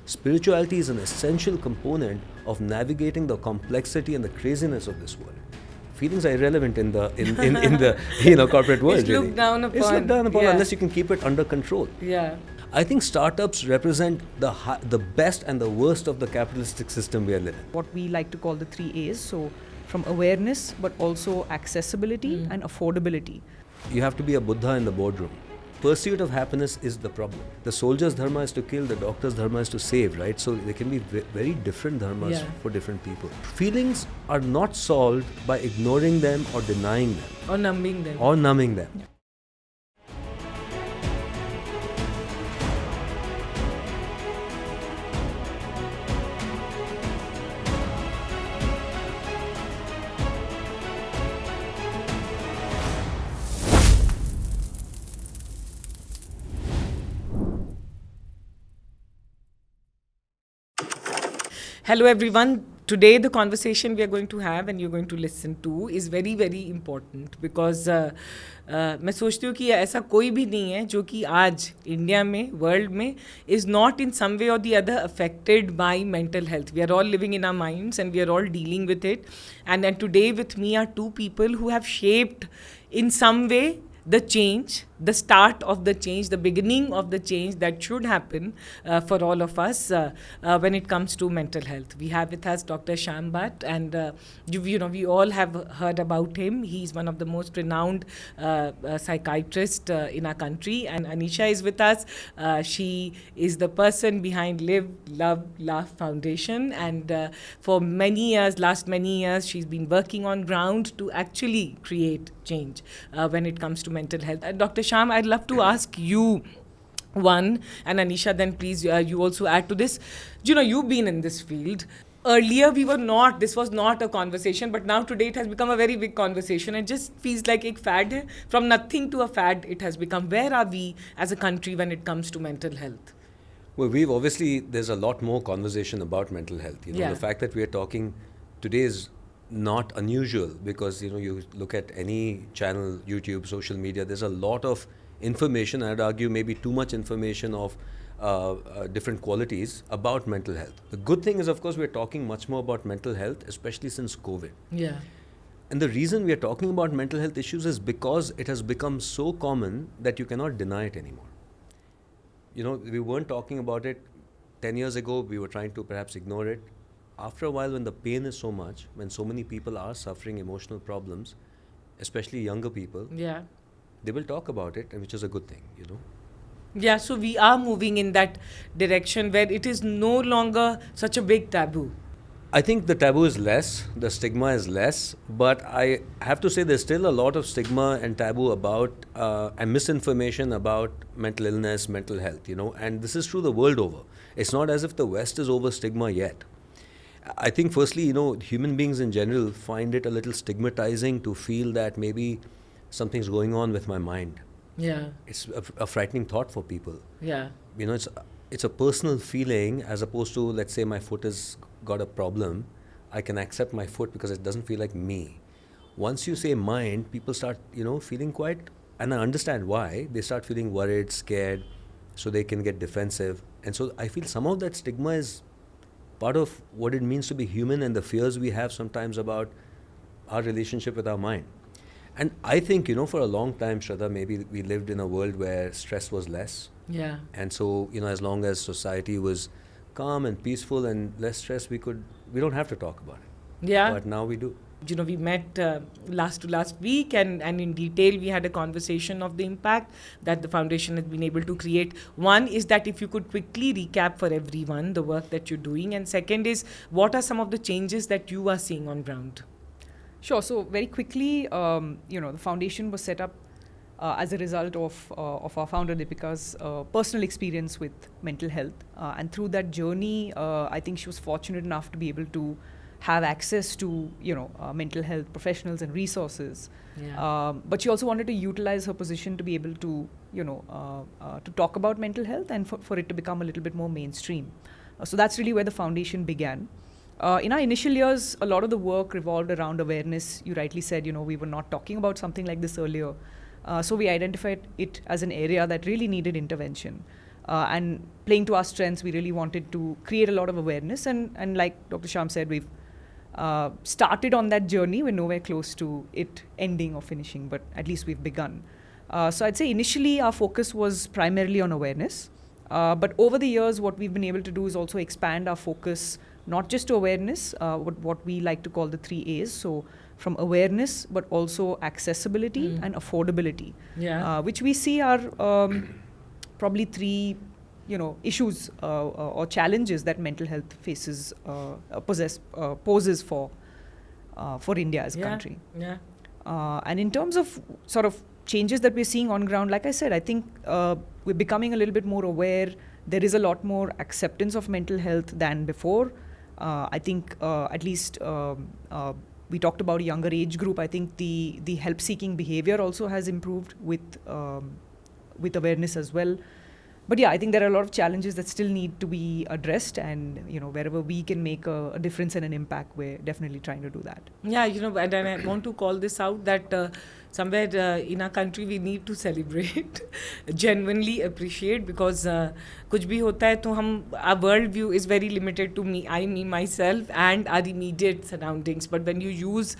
spirituality is an essential component of navigating the complexity and the craziness of this world. Feelings are irrelevant in the corporate world. It's looked down upon. It's looked down upon unless you can keep it under control. Yeah. I think startups represent the best and the worst of the capitalistic system we are living. What we like to call the 3 A's. So from awareness, but also accessibility and affordability. You have to be a Buddha in the boardroom. Pursuit of happiness is the problem. The soldier's dharma is to kill, the doctor's dharma is to save, right? So there can be very different dharmas for different people. Feelings are not solved by ignoring them or denying them. Or numbing them. Hello everyone. Today the conversation we are going to have and you're going to listen to is very very important because मैं सोचती हूँ कि ऐसा कोई भी नहीं है जो कि आज इंडिया में वर्ल्ड में is not in some way or the other affected by mental health. We are all living in our minds and we are all dealing with it. And today with me are two people who have shaped in some way the change, the start of the change, the beginning of the change that should happen for all of us when it comes to mental health. We have with us Dr. Shyam Bhat, and we all have heard about him. He's one of the most renowned psychiatrists in our country. And Anisha is with us. She is the person behind LiveLoveLaugh Foundation, and for last many years, she's been working on ground to actually create change when it comes to mental health. Dr. Shyam, I'd love to ask you one, and Anisha, then please you also add to this. You've been in this field. Earlier this was not a conversation, but now today it has become a very big conversation. It just feels like a fad hai. From nothing to a fad it has become. Where are we as a country when it comes to mental health? Well, there's a lot more conversation about mental health. The fact that we are talking today is not unusual because you look at any channel, YouTube, social media, there's a lot of information. I'd argue maybe too much information of different qualities about mental health. The good thing is, of course, we're talking much more about mental health, especially since COVID. Yeah. And the reason we are talking about mental health issues is because it has become so common that you cannot deny it anymore. We weren't talking about it 10 years ago. We were trying to perhaps ignore it. After a while, when the pain is so much, when so many people are suffering emotional problems, especially younger people, they will talk about it, and which is a good thing, Yeah, so we are moving in that direction where it is no longer such a big taboo. I think the taboo is less, the stigma is less, but I have to say there's still a lot of stigma and taboo about and misinformation about mental illness, mental health, and this is true the world over. It's not as if the West is over stigma yet. I think firstly, human beings in general find it a little stigmatizing to feel that maybe something's going on with my mind. Yeah. It's a frightening thought for people. Yeah. It's a personal feeling as opposed to, let's say my foot has got a problem. I can accept my foot because it doesn't feel like me. Once you say mind, people start, feeling quite, and I understand why, they start feeling worried, scared, so they can get defensive. And so I feel some of that stigma is part of what it means to be human and the fears we have sometimes about our relationship with our mind. And I think, for a long time, Shraddha, maybe we lived in a world where stress was less. Yeah. And so, as long as society was calm and peaceful and less stress, we don't have to talk about it. Yeah. But now we do. We met last week and in detail we had a conversation of the impact that the foundation has been able to create. One is that if you could quickly recap for everyone the work that you're doing, and second is what are some of the changes that you are seeing on ground? Sure. So very quickly, the foundation was set up as a result of our founder Deepika's personal experience with mental health, and through that journey, I think she was fortunate enough to be able to have access to mental health professionals and resources. Yeah. But she also wanted to utilize her position to be able to to talk about mental health and for it to become a little bit more mainstream. So that's really where the foundation began. In our initial years, a lot of the work revolved around awareness. You rightly said, we were not talking about something like this earlier. So we identified it as an area that really needed intervention. and playing to our strengths, we really wanted to create a lot of awareness. And like Dr. Shyam said, we've started on that journey. We're nowhere close to it ending or finishing, but at least we've begun. So I'd say initially our focus was primarily on awareness. But over the years, what we've been able to do is also expand our focus, not just to awareness, what we like to call the 3 A's. So from awareness, but also accessibility and affordability, which we see are probably 3 issues or challenges that mental health faces, poses for India as a country. And in terms of sort of changes that we're seeing on ground, like I said, I think we're becoming a little bit more aware. There is a lot more acceptance of mental health than before. I think at least we talked about a younger age group. I think the help-seeking behavior also has improved with awareness as well. But yeah, I think there are a lot of challenges that still need to be addressed, and wherever we can make a difference and an impact, we're definitely trying to do that. Yeah, and I want to call this out that somewhere in our country we need to celebrate, genuinely appreciate, because कुछ भी होता है तो our world view is very limited to me, myself and our immediate surroundings. But when you use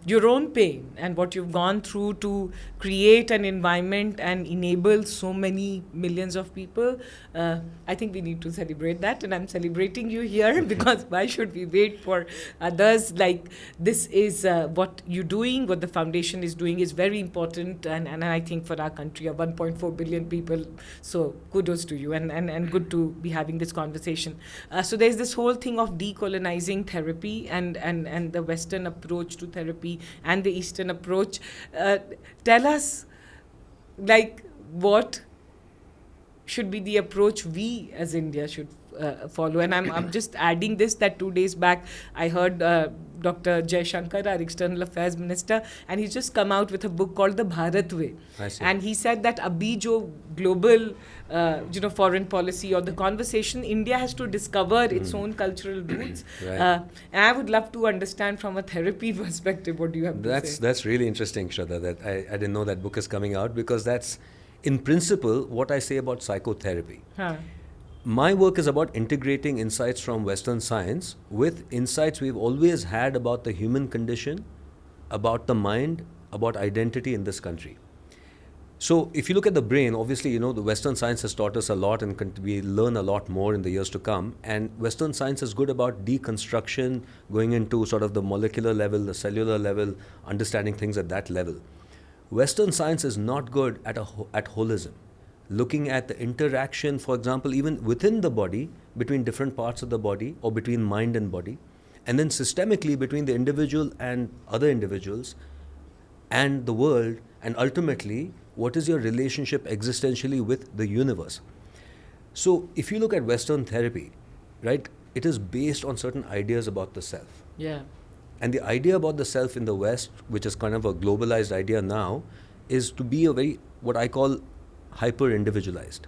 your own pain and what you've gone through to create an environment and enable so many millions of people, I think we need to celebrate that, and I'm celebrating you here because why should we wait for others? Like, this is what you're doing, what the foundation is doing is very important, and I think for our country of 1.4 billion people, so kudos to you, and good to be having this conversation. So there's this whole thing of decolonizing therapy and the Western approach to therapy and the Eastern approach. Tell us, like, what should be the approach we as India should follow. And I'm just adding this, that 2 days back I heard Dr. Jaishankar, our External Affairs Minister, and he's just come out with a book called The Bharat Way. And he said that abhi jo global foreign policy or the conversation, India has to discover its own cultural roots. And I would love to understand from a therapy perspective, what do you have to say? That's really interesting, Shraddha, that I didn't know that book is coming out, because that's in principle what I say about psychotherapy. My work is about integrating insights from Western science with insights we've always had about the human condition, about the mind, about identity in this country. So if you look at the brain, obviously, the Western science has taught us a lot, and we learn a lot more in the years to come. And Western science is good about deconstruction, going into sort of the molecular level, the cellular level, understanding things at that level. Western science is not good at holism. Looking at the interaction, for example, even within the body, between different parts of the body, or between mind and body, and then systemically between the individual and other individuals and the world, and ultimately, what is your relationship existentially with the universe? So if you look at Western therapy, right, it is based on certain ideas about the self. And the idea about the self in the West, which is kind of a globalized idea now, is to be a very, what I call, hyper-individualized.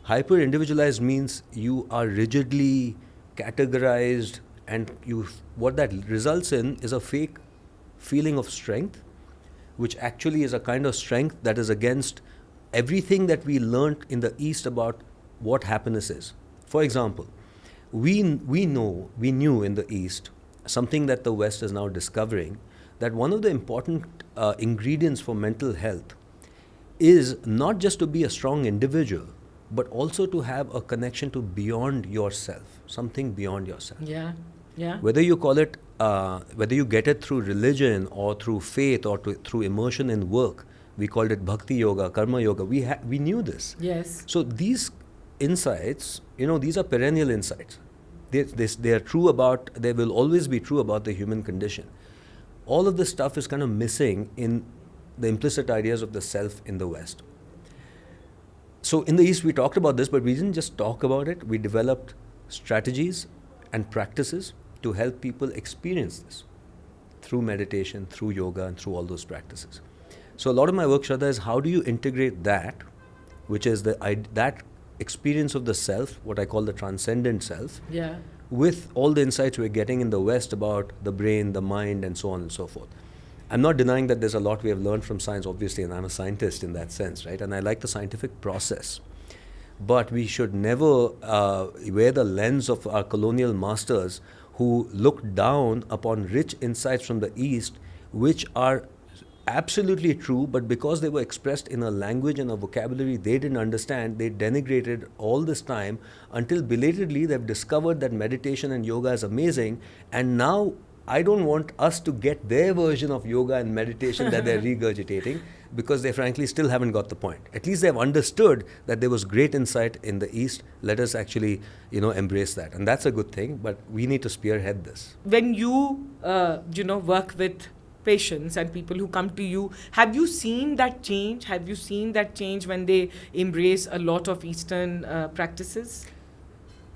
Hyper-individualized means you are rigidly categorized, and what that results in is a fake feeling of strength, which actually is a kind of strength that is against everything that we learnt in the East about what happiness is. For example, we knew in the East something that the West is now discovering, that one of the important ingredients for mental health is not just to be a strong individual, but also to have a connection to beyond yourself, something beyond yourself. Whether you call it, whether you get it through religion or through faith or through immersion in work, we called it bhakti yoga, karma yoga. We knew this. So these insights, these are perennial insights. They are true about, they will always be true about the human condition. All of this stuff is kind of missing in the implicit ideas of the self in the West. So in the East, we talked about this, but we didn't just talk about it. We developed strategies and practices to help people experience this through meditation, through yoga, and through all those practices. So a lot of my work, Shraddha, is how do you integrate that, which is that experience of the self, what I call the transcendent self, with all the insights we're getting in the West about the brain, the mind, and so on and so forth. I'm not denying that there's a lot we have learned from science, obviously, and I'm a scientist in that sense, right? And I like the scientific process. But we should never wear the lens of our colonial masters who looked down upon rich insights from the East, which are absolutely true, but because they were expressed in a language and a vocabulary they didn't understand, they denigrated all this time until belatedly they've discovered that meditation and yoga is amazing. And now I don't want us to get their version of yoga and meditation that they're regurgitating, because they frankly still haven't got the point. At least they've understood that there was great insight in the East. Let us actually, embrace that. And that's a good thing, but we need to spearhead this. When you, work with patients and people who come to you, have you seen that change? Have you seen that change when they embrace a lot of Eastern practices?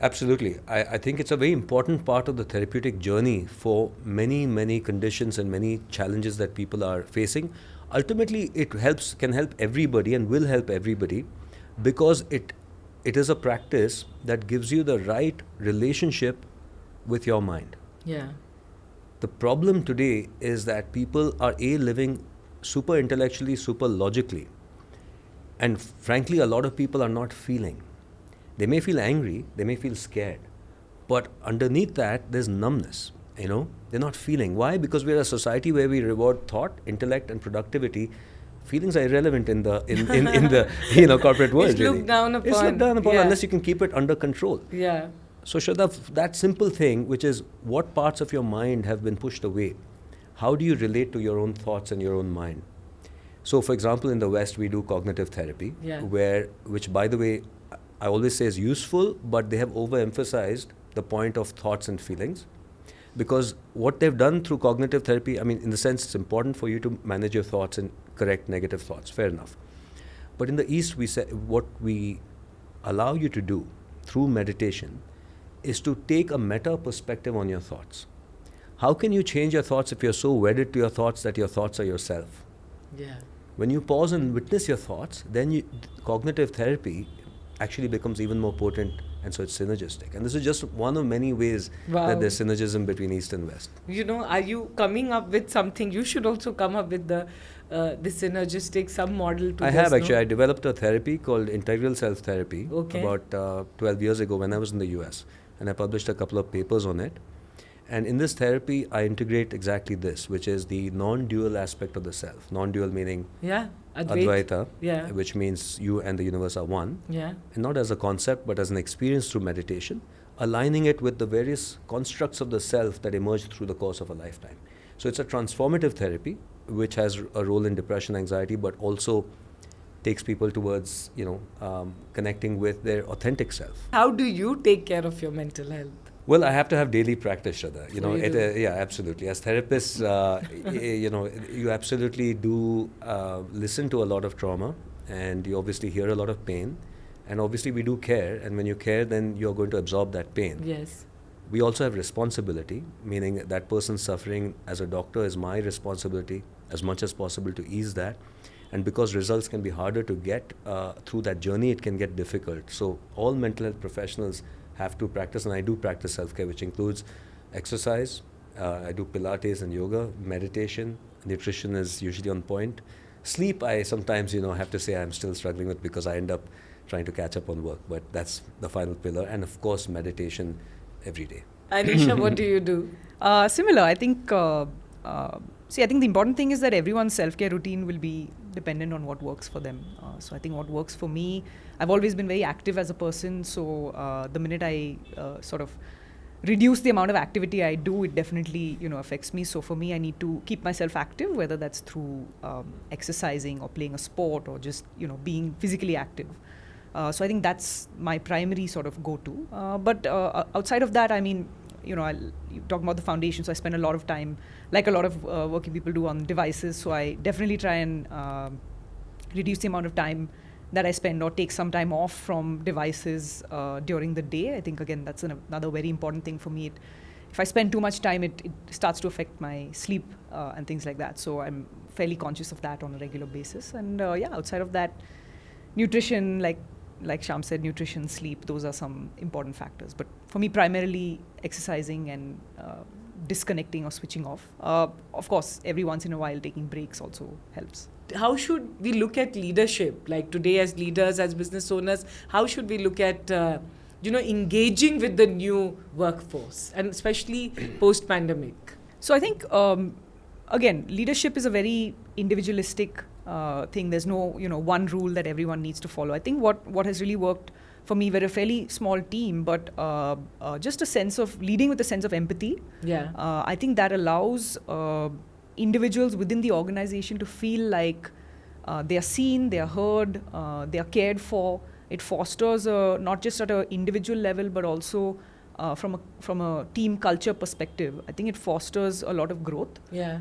Absolutely. I think it's a very important part of the therapeutic journey for many, many conditions and many challenges that people are facing. Ultimately, it can help everybody and will help everybody, because it is a practice that gives you the right relationship with your mind. Yeah. The problem today is that people are living super intellectually, super logically. And frankly, a lot of people are not feeling. They may feel angry, they may feel scared, but underneath that, there's numbness. They're not feeling. Why? Because we're a society where we reward thought, intellect, and productivity. Feelings are irrelevant in the corporate world. It's looked down upon. It's looked down upon unless you can keep it under control. Yeah. So Shraddha, that simple thing, which is what parts of your mind have been pushed away, how do you relate to your own thoughts and your own mind? So, for example, in the West, we do cognitive therapy, which, by the way, I always say is useful, but they have overemphasized the point of thoughts and feelings. Because what they've done through cognitive therapy, in the sense it's important for you to manage your thoughts and correct negative thoughts, fair enough. But in the East, we say what we allow you to do through meditation is to take a meta perspective on your thoughts. How can you change your thoughts if you're so wedded to your thoughts that your thoughts are yourself? Yeah. When you pause and witness your thoughts, then cognitive therapy actually becomes even more potent, and so it's synergistic. And this is just one of many ways that there's synergism between East and West. Are you coming up with something? You should also come up with the synergistic sub-model to I this, have actually. I developed a therapy called integral self-therapy about 12 years ago when I was in the US. And I published a couple of papers on it. And in this therapy, I integrate exactly this, which is the non-dual aspect of the self. Non-dual meaning Advaita, which means you and the universe are one. Yeah. And not as a concept, but as an experience through meditation, aligning it with the various constructs of the self that emerge through the course of a lifetime. So it's a transformative therapy, which has a role in depression, anxiety, but also takes people towards, connecting with their authentic self. How do you take care of your mental health? Well, I have to have daily practice, Shraddha. You Absolutely. As therapists, you absolutely do listen to a lot of trauma, and you obviously hear a lot of pain, and obviously we do care. And when you care, then you're going to absorb that pain. Yes. We also have responsibility, meaning that person's suffering as a doctor is my responsibility as much as possible to ease that. And because results can be harder to get through that journey, it can get difficult. So all mental health professionals have to practice, and I do practice self-care, which includes exercise. I do Pilates and yoga, meditation. Nutrition is usually on point. Sleep, I sometimes, have to say I'm still struggling with, because I end up trying to catch up on work. But that's the final pillar. And of course, meditation every day. Anisha, what do you do? Similar. I think, I think the important thing is that everyone's self-care routine will be dependent on what works for them. So I think what works for me, I've always been very active as a person. So the minute I sort of reduce the amount of activity I do, it definitely, affects me. So for me, I need to keep myself active, whether that's through exercising or playing a sport or just, being physically active. So I think that's my primary sort of go-to. But outside of that, you talk about the foundation, so I spend a lot of time, like a lot of working people do, on devices. So I definitely try and reduce the amount of time that I spend, or take some time off from devices during the day. I think, again, that's another very important thing for me. If I spend too much time, it starts to affect my sleep and things like that. So I'm fairly conscious of that on a regular basis. And outside of that, nutrition, like Shyam said, nutrition, sleep, those are some important factors. But for me, primarily exercising and disconnecting or switching off. Of course, every once in a while taking breaks also helps. How should we look at leadership? Like today as leaders, as business owners, how should we look at, engaging with the new workforce and especially post-pandemic? So I think, again, leadership is a very individualistic thing. There's no, one rule that everyone needs to follow. I think what has really worked for me, we're a fairly small team, but just a sense of leading with a sense of empathy. Yeah. I think that allows individuals within the organization to feel like they are seen, they are heard, they are cared for. It fosters not just at an individual level, but also from a team culture perspective. I think it fosters a lot of growth. Yeah.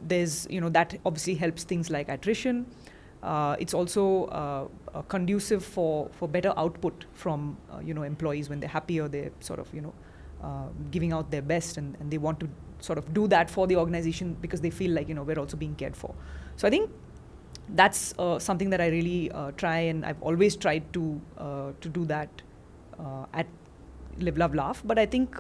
There's, that obviously helps things like attrition. It's also conducive for better output from, employees. When they're happier, they're sort of, giving out their best, and they want to sort of do that for the organization because they feel like, we're also being cared for. So I think that's something that I really try, and I've always tried to do that at LiveLoveLaugh. But I think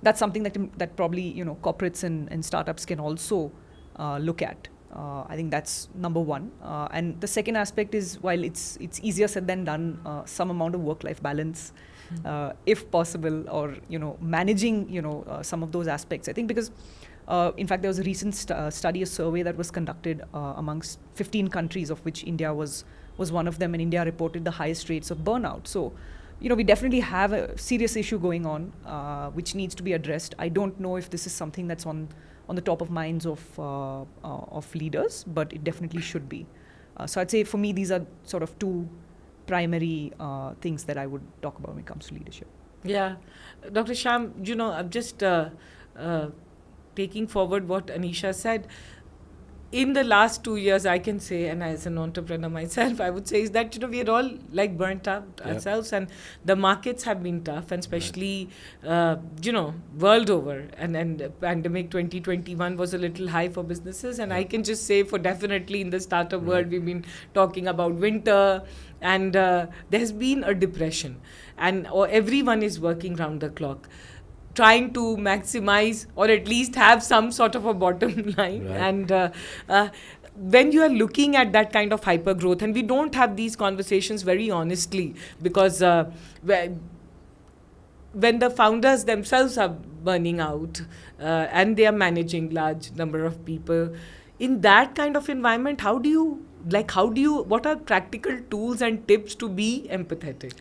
that's something that probably, corporates and startups can also look at. I think that's number one. And the second aspect is, while it's easier said than done, some amount of work-life balance, if possible, or, managing, some of those aspects. I think because, in fact, there was a recent study, a survey that was conducted amongst 15 countries, of which India was one of them, and India reported the highest rates of burnout. So, we definitely have a serious issue going on, which needs to be addressed. I don't know if this is something that's on the top of minds of leaders, but it definitely should be. So I'd say for me, these are sort of two primary things that I would talk about when it comes to leadership. Yeah. Dr. Shyam, I'm just taking forward what Anisha said. In the last 2 years, I can say, and as an entrepreneur myself, I would say is that, we are all like burnt out ourselves, and the markets have been tough, and especially, world over. And pandemic 2021 was a little high for businesses. And I can just say for definitely in the startup world, we've been talking about winter, and there's been a depression, or everyone is working round the clock, trying to maximize or at least have some sort of a bottom line. Right. And when you are looking at that kind of hyper growth, and we don't have these conversations very honestly, because when the founders themselves are burning out and they are managing large number of people, in that kind of environment, what are practical tools and tips to be empathetic?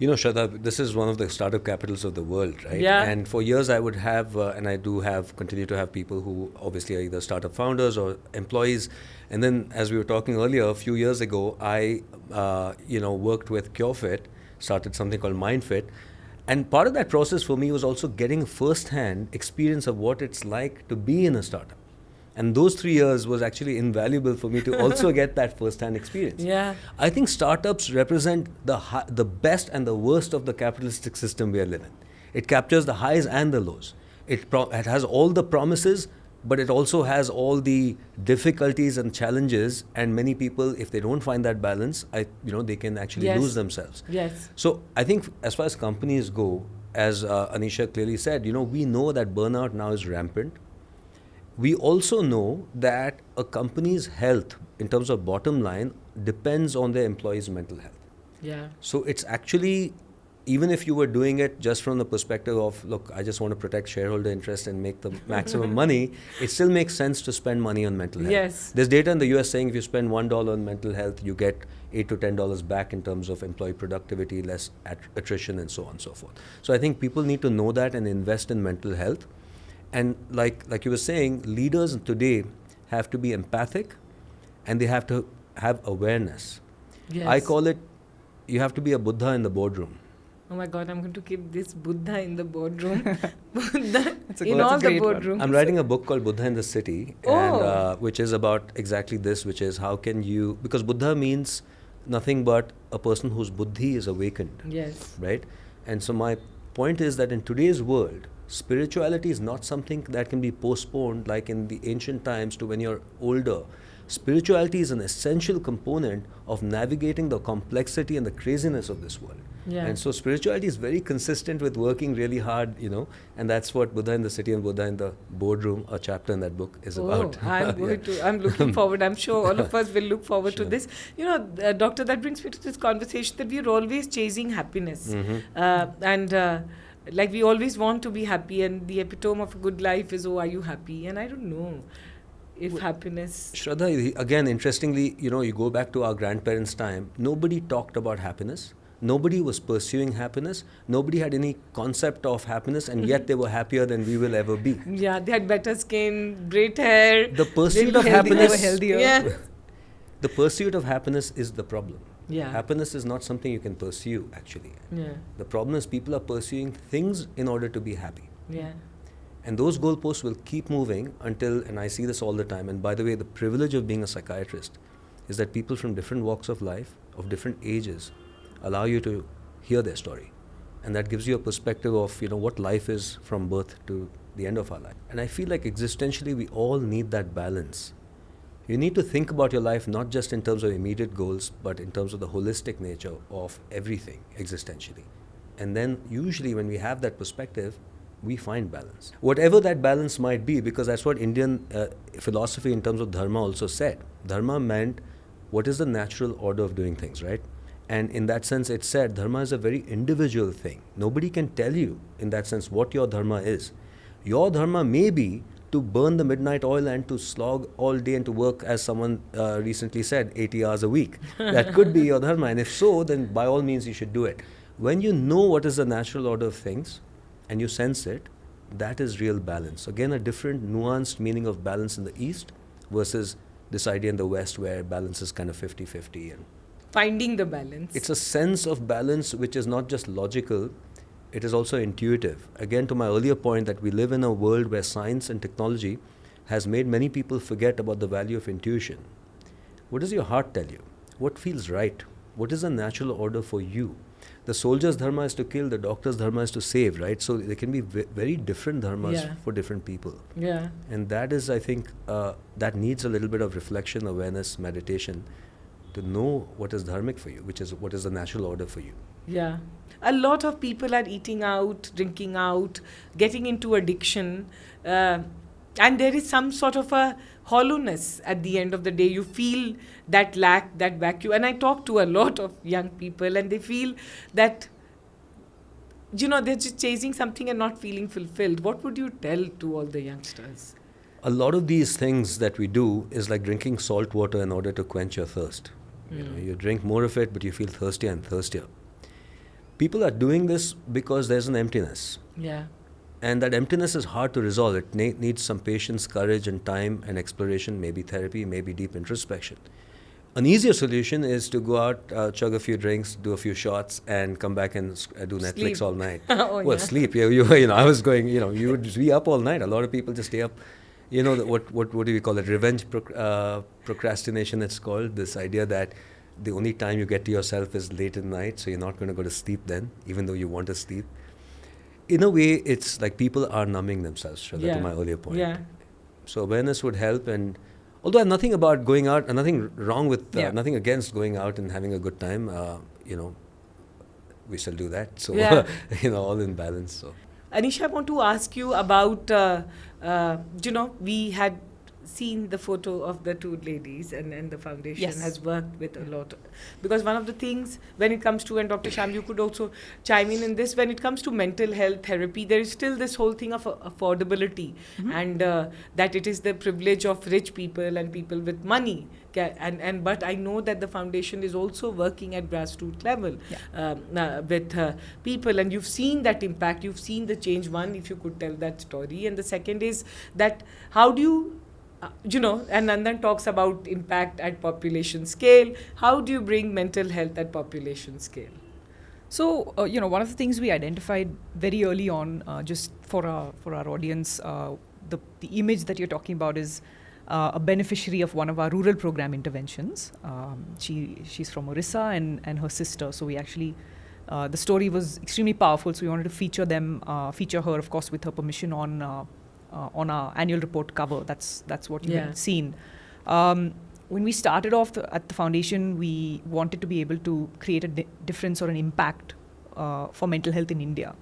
Shraddha, this is one of the startup capitals of the world, right? Yeah. And for years I would have, and I do have, continue to have people who obviously are either startup founders or employees. And then, as we were talking earlier, a few years ago, I, worked with CureFit, started something called MindFit. And part of that process for me was also getting first-hand experience of what it's like to be in a startup. And those 3 years was actually invaluable for me to also get that first-hand experience. Yeah. I think startups represent the best and the worst of the capitalistic system we are living. It captures the highs and the lows. It has all the promises, but it also has all the difficulties and challenges. And many people, if they don't find that balance, they can actually lose themselves. Yes. So I think as far as companies go, as Anisha clearly said, we know that burnout now is rampant. We also know that a company's health, in terms of bottom line, depends on their employees' mental health. Yeah. So it's actually, even if you were doing it just from the perspective of, look, I just want to protect shareholder interest and make the maximum money, it still makes sense to spend money on mental health. Yes. There's data in the US saying if you spend $1 on mental health, you get $8 to $10 back in terms of employee productivity, less attrition, and so on and so forth. So I think people need to know that and invest in mental health. And like you were saying, leaders today have to be empathic, and they have to have awareness. Yes. I call it, you have to be a Buddha in the boardroom. Oh my God, I'm going to keep this Buddha in the boardroom. Buddha in that's all a the great one. boardrooms. I'm writing a book called Buddha in the City, and which is about exactly this, which is how can you, because Buddha means nothing but a person whose buddhi is awakened. Yes. Right? And so my point is that in today's world, spirituality is not something that can be postponed like in the ancient times to when you're older. spirituality is an essential component of navigating the complexity and the craziness of this world. Yeah. And so spirituality is very consistent with working really hard, and that's what Buddha in the City and Buddha in the Boardroom, a chapter in that book, is about. I'm looking forward. I'm sure all of us will look forward to this. Doctor, that brings me to this conversation that we're always chasing happiness. Like we always want to be happy, and the epitome of a good life is, are you happy? And I don't know if happiness... Shraddha, again, interestingly, you go back to our grandparents' time, nobody talked about happiness. Nobody was pursuing happiness. Nobody had any concept of happiness, and yet they were happier than we will ever be. Yeah, they had better skin, great hair. The pursuit of happiness... They were healthier. Yeah. The pursuit of happiness is the problem. Yeah. Happiness is not something you can pursue, actually. Yeah. The problem is people are pursuing things in order to be happy. Yeah. And those goalposts will keep moving until, and I see this all the time, and by the way, the privilege of being a psychiatrist is that people from different walks of life, of different ages, allow you to hear their story. And that gives you a perspective of, what life is from birth to the end of our life. And I feel like existentially we all need that balance. You need to think about your life not just in terms of immediate goals, but in terms of the holistic nature of everything existentially. And then usually when we have that perspective, we find balance. Whatever that balance might be, because that's what Indian philosophy in terms of dharma also said. Dharma meant what is the natural order of doing things, right? And in that sense, it said dharma is a very individual thing. Nobody can tell you, in that sense, what your dharma is. Your dharma may be to burn the midnight oil and to slog all day and to work, as someone recently said, 80 hours a week. That could be your dharma. And if so, then by all means you should do it. When you know what is the natural order of things and you sense it, that is real balance. Again, a different nuanced meaning of balance in the East versus this idea in the West where balance is kind of 50-50. And finding the balance. it's a sense of balance which is not just logical, it is also intuitive. Again, to my earlier point that we live in a world where science and technology has made many people forget about the value of intuition. What does your heart tell you? What feels right? What is the natural order for you? The soldier's dharma is to kill, the doctor's dharma is to save, right? So there can be very different dharmas for different people. Yeah. And that is, I think, that needs a little bit of reflection, awareness, meditation to know what is dharmic for you, which is what is the natural order for you. Yeah. A lot of people are eating out, drinking out, getting into addiction. And there is some sort of a hollowness at the end of the day. You feel that lack, that vacuum. And I talk to a lot of young people and they feel that, they're just chasing something and not feeling fulfilled. What would you tell to all the youngsters? A lot of these things that we do is like drinking salt water in order to quench your thirst. You drink more of it, but you feel thirstier and thirstier. People are doing this because there's an emptiness. Yeah. And that emptiness is hard to resolve. It needs some patience, courage, and time and exploration, maybe therapy, maybe deep introspection. An easier solution is to go out, chug a few drinks, do a few shots, and come back and do Netflix Sleep. all night. Oh, Sleep. I was going, you would be up all night. A lot of people just stay up. What do we call it? Revenge procrastination, it's called. This idea that the only time you get to yourself is late at night, so you're not going to go to sleep then, even though you want to sleep. In a way, it's like people are numbing themselves, to my earlier point. Yeah. So awareness would help, and although I have nothing about going out, and nothing wrong with, nothing against going out and having a good time, we still do that. So, all in balance. So. Anisha, I want to ask you about, we had seen the photo of the two ladies and the foundation has worked with a lot. Because one of the things when it comes to, and Dr. Shyam, you could also chime in this, when it comes to mental health therapy, there is still this whole thing of affordability and that it is the privilege of rich people and people with money. But I know that the foundation is also working at grassroots level with people, and you've seen that impact, you've seen the change. One, if you could tell that story, and the second is that how do you and Nandan talks about impact at population scale. How do you bring mental health at population scale? So, one of the things we identified very early on, just for our audience, the image that you're talking about is a beneficiary of one of our rural program interventions. She's from Orissa and her sister. So we actually, the story was extremely powerful. So we wanted to feature her, of course, with her permission on our annual report cover. That's what you had seen. when we started off at the foundation, we wanted to be able to create a difference or an impact for mental health in India.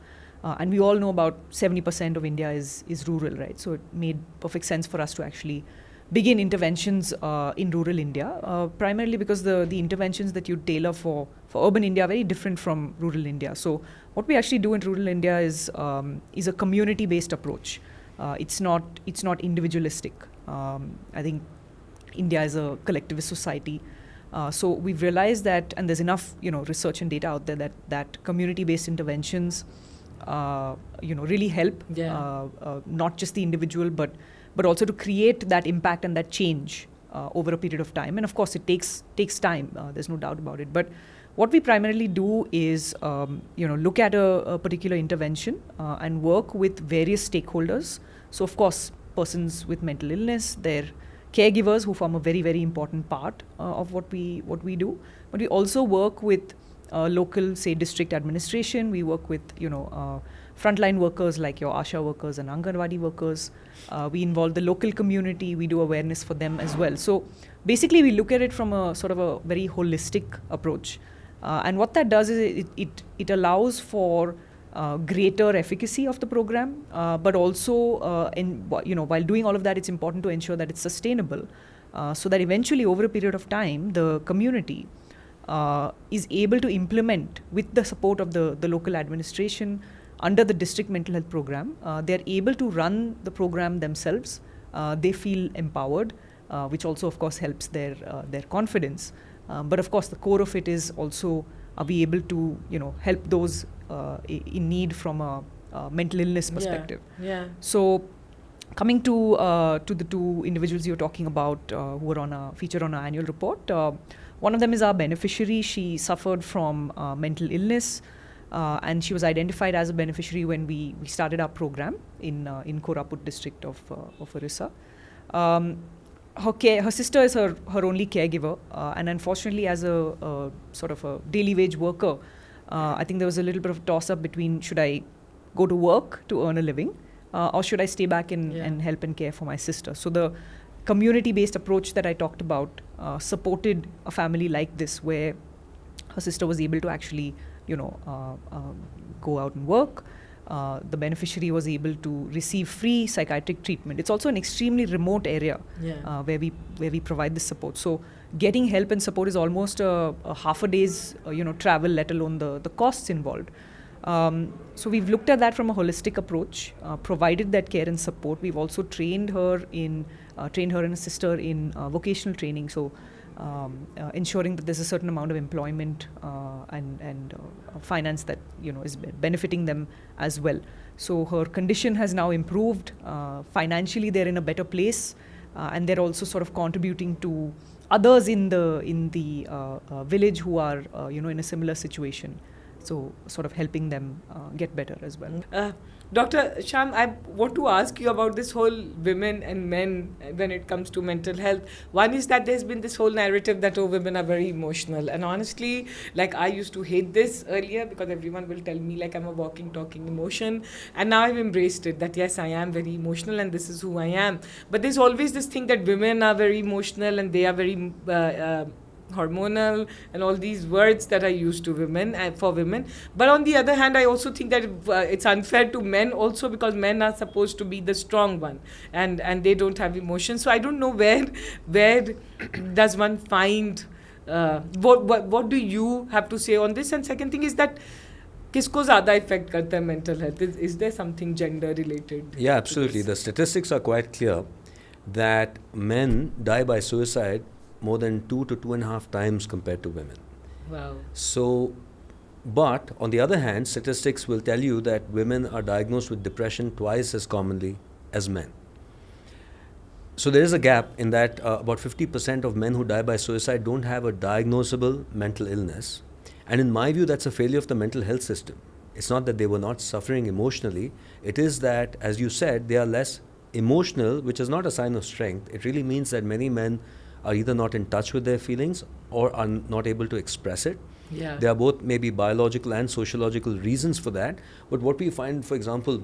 And we all know about 70% of India is rural, right? So it made perfect sense for us to actually begin interventions in rural India, primarily because the interventions that you tailor for urban India are very different from rural India. So what we actually do in rural India is a community-based approach. It's not individualistic. I think India is a collectivist society. So we've realized that, and there's enough research and data out there that community-based interventions really help, not just the individual, but also to create that impact and that change over a period of time. And of course, it takes time. There's no doubt about it. But what we primarily do is, look at a particular intervention and work with various stakeholders. So of course, persons with mental illness, their caregivers, who form a very, very important part of what we do. But we also work with local, say, district administration. We work with, frontline workers like your ASHA workers and Anganwadi workers. We involve the local community. We do awareness for them as well. So basically, we look at it from a sort of a very holistic approach. And what that does is it allows for greater efficacy of the program, but also, while doing all of that, it's important to ensure that it's sustainable, so that eventually, over a period of time, the community is able to implement, with the support of the local administration under the district mental health program, they're able to run the program themselves. They feel empowered, which also, of course, helps their confidence. But of course, the core of it is also, are we able to help those in need from a mental illness perspective. So coming to the two individuals you're talking about who are featured on our annual report, one of them is our beneficiary. She suffered from mental illness, and she was identified as a beneficiary when we started our program in Koraput district of Orissa. Her sister is her only caregiver, and unfortunately, as a sort of a daily wage worker, I think there was a little bit of a toss-up between, should I go to work to earn a living, or should I stay back and help and care for my sister? So the community-based approach that I talked about supported a family like this, where her sister was able to actually, go out and work. The beneficiary was able to receive free psychiatric treatment. It's also an extremely remote area where we provide this support. So getting help and support is almost a half a day's travel, let alone the costs involved. So we've looked at that from a holistic approach, provided that care and support. We've also trained her and her sister in vocational training. So ensuring that there's a certain amount of employment and finance that is benefiting them as well. So her condition has now improved. Financially, they're in a better place, and they're also sort of contributing to others in the village who are in a similar situation. So sort of helping them get better as well. Dr. Shyam, I want to ask you about this whole women and men when it comes to mental health. One is that there's been this whole narrative that women are very emotional. And honestly, like, I used to hate this earlier because everyone will tell me like I'm a walking, talking emotion. And now I've embraced it, that yes, I am very emotional and this is who I am. But there's always this thing that women are very emotional and they are very hormonal and all these words that are used to women for women. But on the other hand, I also think that it's unfair to men also, because men are supposed to be the strong one and they don't have emotions. So I don't know where does one find what do you have to say on this? And second thing is that किसको ज़्यादा affect करता है mental health? Is there something gender related? Yeah, absolutely. The statistics are quite clear that men die by suicide more than 2 to 2.5 times compared to women. Wow. So, but on the other hand, statistics will tell you that women are diagnosed with depression twice as commonly as men. So there is a gap in that about 50% of men who die by suicide don't have a diagnosable mental illness. And in my view, that's a failure of the mental health system. It's not that they were not suffering emotionally. It is that, as you said, they are less emotional, which is not a sign of strength. It really means that many men are either not in touch with their feelings or are not able to express it. Yeah. There are both maybe biological and sociological reasons for that. But what we find, for example,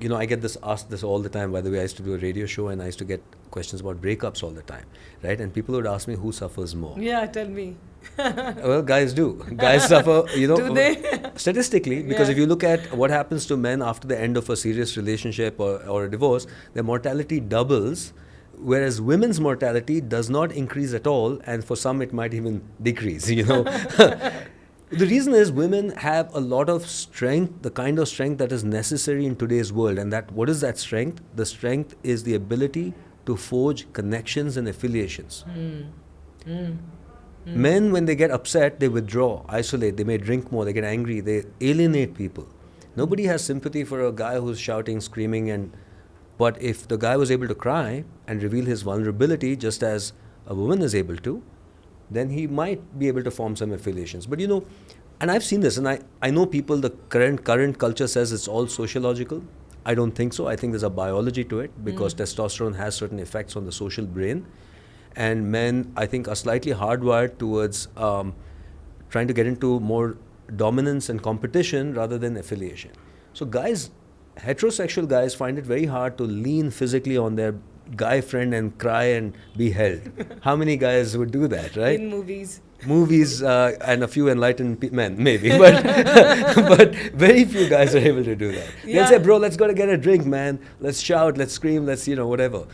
I get asked this all the time. By the way, I used to do a radio show and I used to get questions about breakups all the time, right? And people would ask me who suffers more. Yeah, tell me. Well, guys do. Guys suffer, Do they? statistically, because Yeah. if you look at what happens to men after the end of a serious relationship or a divorce, their mortality doubles, whereas women's mortality does not increase at all, and for some it might even decrease, The reason is women have a lot of strength, the kind of strength that is necessary in today's world. And what is that strength? The strength is the ability to forge connections and affiliations. Men, when they get upset, they withdraw, isolate, they may drink more, they get angry, they alienate people. Nobody has sympathy for a guy who's shouting, screaming, but if the guy was able to cry and reveal his vulnerability just as a woman is able to, then he might be able to form some affiliations. But and I've seen this, and I know people, the current culture says it's all sociological. I don't think so. I think there's a biology to it, because testosterone has certain effects on the social brain. And men, I think, are slightly hardwired towards trying to get into more dominance and competition rather than affiliation. So heterosexual guys find it very hard to lean physically on their guy friend and cry and be held. How many guys would do that, right? In movies. Movies and a few enlightened men, maybe, but very few guys are able to do that. Yeah. They'll say, "Bro, let's go to get a drink, man. Let's shout, let's scream, let's whatever."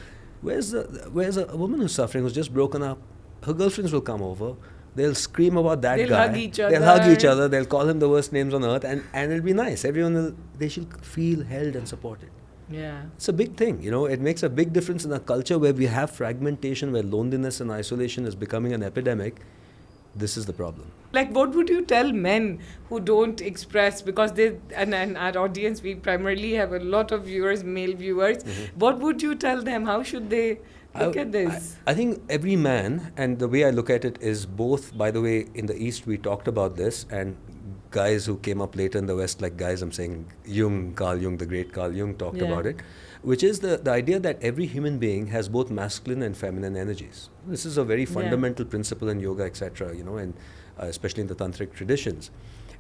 Where's a woman who's suffering, who's just broken up? Her girlfriends will come over. They'll scream about that They'll guy. hug each They'll hug each other. other. They'll call him the worst names on earth, and it'll be nice. They should feel held and supported. Yeah. It's a big thing, It makes a big difference in a culture where we have fragmentation, where loneliness and isolation is becoming an epidemic. This is the problem. Like, what would you tell men who don't express, because and our audience, we primarily have a lot of viewers, male viewers. What would you tell them? How should they look at this? I think every man, and the way I look at it is both, by the way, in the East we talked about this, and guys who came up later in the West, like guys, I'm saying Carl Jung, the great Carl Jung talked about it, which is the idea that every human being has both masculine and feminine energies. This is a very fundamental principle in yoga, etc., and especially in the tantric traditions.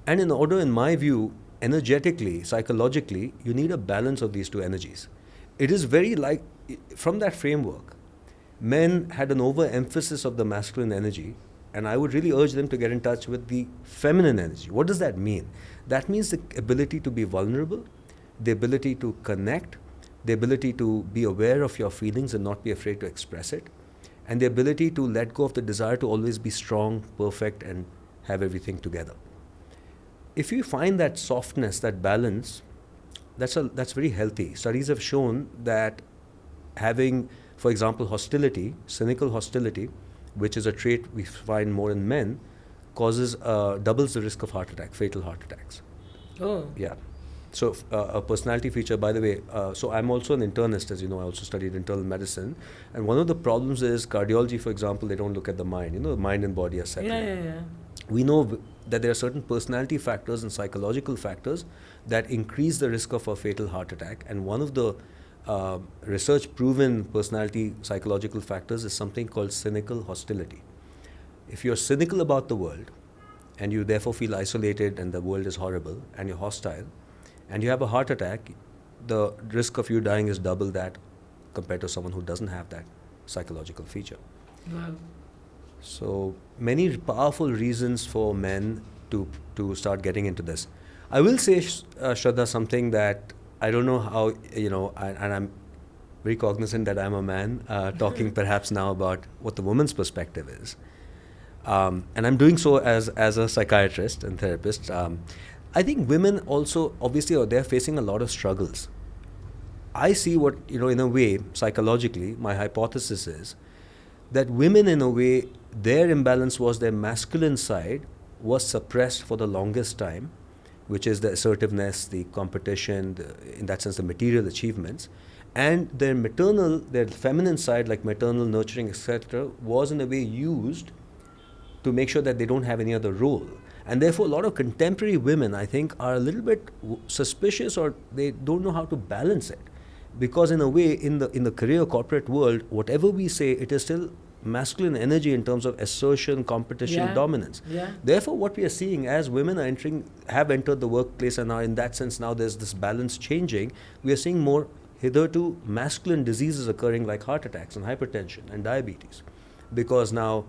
And in my view, energetically, psychologically, you need a balance of these two energies. It is very from that framework, men had an overemphasis of the masculine energy, and I would really urge them to get in touch with the feminine energy. What does that mean? That means the ability to be vulnerable, the ability to connect, the ability to be aware of your feelings and not be afraid to express it, and the ability to let go of the desire to always be strong, perfect, and have everything together. If you find that softness, that balance, that's very healthy. Studies have shown that having, for example, hostility, cynical hostility, which is a trait we find more in men, doubles the risk of heart attack, fatal heart attacks. Oh. Yeah. So a personality feature, by the way, so I'm also an internist, as you know. I also studied internal medicine. And one of the problems is cardiology, for example, they don't look at the mind. The mind and body are separate. Yeah. We know that there are certain personality factors and psychological factors that increase the risk of a fatal heart attack. And one of the research-proven personality psychological factors is something called cynical hostility. If you're cynical about the world, and you therefore feel isolated and the world is horrible, and you're hostile, and you have a heart attack, the risk of you dying is double that compared to someone who doesn't have that psychological feature. Wow. So many powerful reasons for men to start getting into this. I will say, Shraddha, something that I don't know how, and I'm very cognizant that I'm a man talking perhaps now about what the woman's perspective is. And I'm doing so as a psychiatrist and therapist. I think women also, obviously, they're facing a lot of struggles. I see what, in a way, psychologically, my hypothesis is that women, in a way, their imbalance was their masculine side was suppressed for the longest time, which is the assertiveness, the competition, in that sense, the material achievements. And their feminine side, like maternal, nurturing, etc., was in a way used to make sure that they don't have any other role. And therefore, a lot of contemporary women, I think, are a little bit suspicious, or they don't know how to balance it. Because in a way, in the career corporate world, whatever we say, it is still masculine energy in terms of assertion, competition, dominance. Yeah. Therefore, what we are seeing as women have entered the workplace, and now in that sense now there's this balance changing, we are seeing more hitherto masculine diseases occurring like heart attacks and hypertension and diabetes. Because now,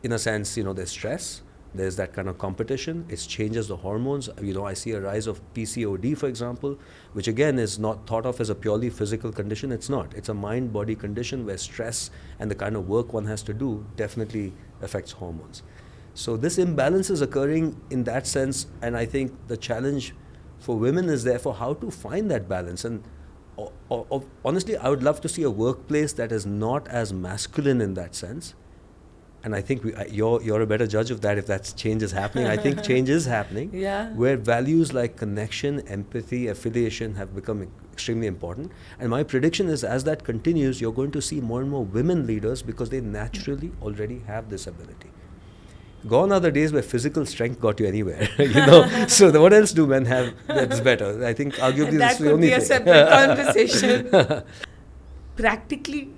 in a sense, there's stress, there's that kind of competition, it changes the hormones. I see a rise of PCOD, for example, which again is not thought of as a purely physical condition. It's not. It's a mind-body condition where stress and the kind of work one has to do definitely affects hormones. So this imbalance is occurring in that sense, and I think the challenge for women is therefore how to find that balance. And honestly, I would love to see a workplace that is not as masculine in that sense. And I think you're a better judge of that if that change is happening. I think change is happening. Yeah. Where values like connection, empathy, affiliation have become extremely important. And my prediction is as that continues, you're going to see more and more women leaders because they naturally already have this ability. Gone are the days where physical strength got you anywhere, So what else do men have that's better? I think arguably that's the only thing. That could be a separate conversation. Practically,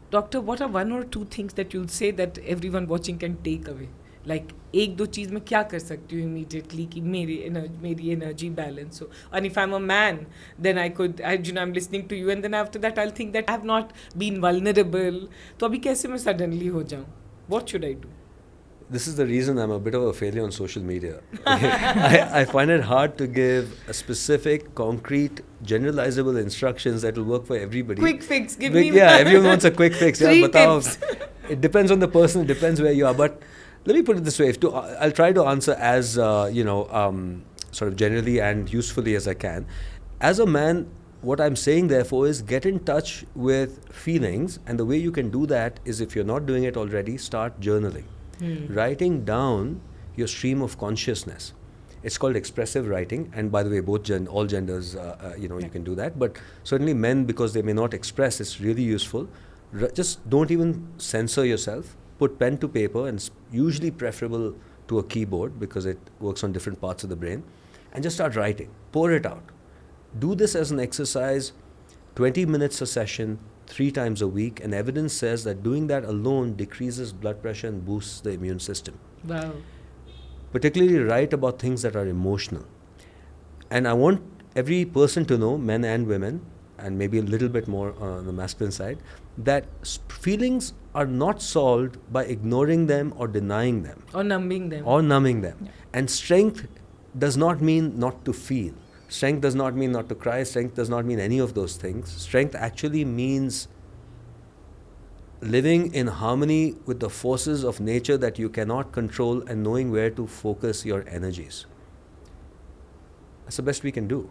Doctor, what are one or two things that you'll say that everyone watching can take away? Like, एक दो चीज़ मैं क्या कर सकती हूँ immediately कि मेरी energy balance हो. And if I'm a man, then I'm listening to you, and then after that I'll think that I have not been vulnerable. तो अभी कैसे मैं suddenly हो जाऊँ? What should I do? This is the reason I'm a bit of a failure on social media. I find it hard to give a specific, concrete, generalizable instructions that will work for everybody. Quick fix, give me Yeah, everyone wants a quick fix. 3 tips. It depends on the person, it depends where you are. But let me put it this way. I'll try to answer as, sort of generally and usefully as I can. As a man, what I'm saying therefore is get in touch with feelings. And the way you can do that is, if you're not doing it already, start journaling. Writing down your stream of consciousness. It's called expressive writing, and by the way, all genders, you can do that. But certainly men, because they may not express, it's really useful. Just don't even censor yourself. Put pen to paper, and it's usually preferable to a keyboard because it works on different parts of the brain, and just start writing. Pour it out. Do this as an exercise, 20 minutes a session, 3 times a week, and evidence says that doing that alone decreases blood pressure and boosts the immune system. Wow. Particularly write about things that are emotional. And I want every person to know, men and women, and maybe a little bit more on the masculine side, that feelings are not solved by ignoring them or denying them. Or numbing them. Yeah. And strength does not mean not to feel. Strength does not mean not to cry. Strength does not mean any of those things. Strength actually means living in harmony with the forces of nature that you cannot control and knowing where to focus your energies. That's the best we can do.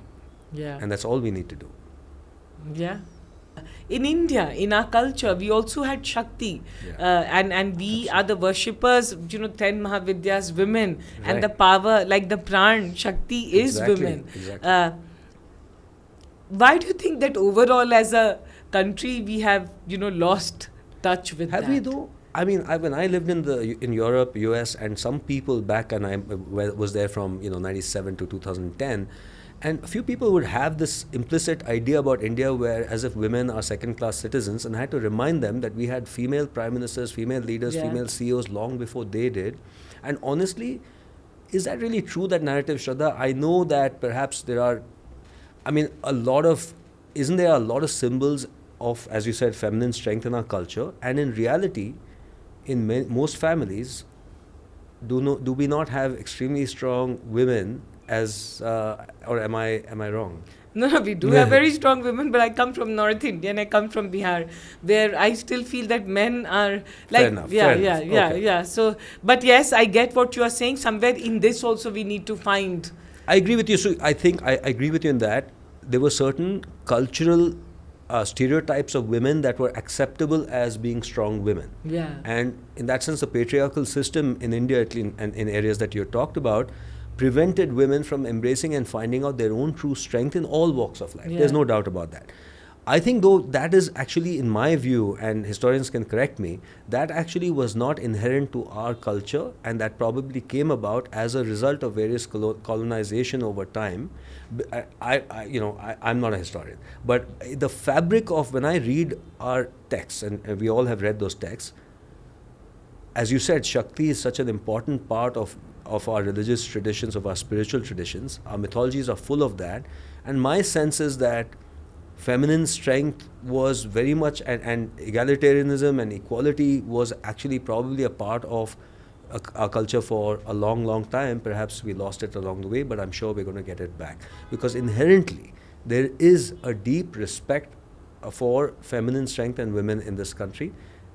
Yeah. And that's all we need to do. Yeah. In India, in our culture, we also had Shakti, and we are the worshippers, 10 Mahavidyas, women, and the power, like the Pran, Shakti is women. Exactly. Why do you think that overall as a country we have, lost touch with that? Have we though? I mean, when I lived in Europe, US, and some people back, and I was there from 97 to 2010, and a few people would have this implicit idea about India where as if women are second-class citizens, and I had to remind them that we had female prime ministers, female leaders, female CEOs long before they did. And honestly, is that really true, that narrative, Shraddha? I know that perhaps there are, isn't there a lot of symbols of, as you said, feminine strength in our culture? And in reality, in most families, do we not have extremely strong women as, or am I wrong? No, we do have very strong women, but I come from North India and I come from Bihar, where I still feel that men are like, fair enough. So, but yes, I get what you are saying. Somewhere in this also we need to find. I agree with you. So I think I agree with you in that there were certain cultural stereotypes of women that were acceptable as being strong women. Yeah. And in that sense, the patriarchal system in India, and in areas that you talked about, prevented women from embracing and finding out their own true strength in all walks of life. Yeah. There's no doubt about that. I think though that is actually, in my view, and historians can correct me, that actually was not inherent to our culture, and that probably came about as a result of various colonization over time. I'm not a historian, but the fabric of when I read our texts, and we all have read those texts, as you said, Shakti is such an important part of our religious traditions, of our spiritual traditions. Our mythologies are full of that. And my sense is that feminine strength was very much, and egalitarianism and equality was actually probably a part of our culture for a long, long time. Perhaps we lost it along the way, but I'm sure we're going to get it back. Because inherently, there is a deep respect for feminine strength and women in this country.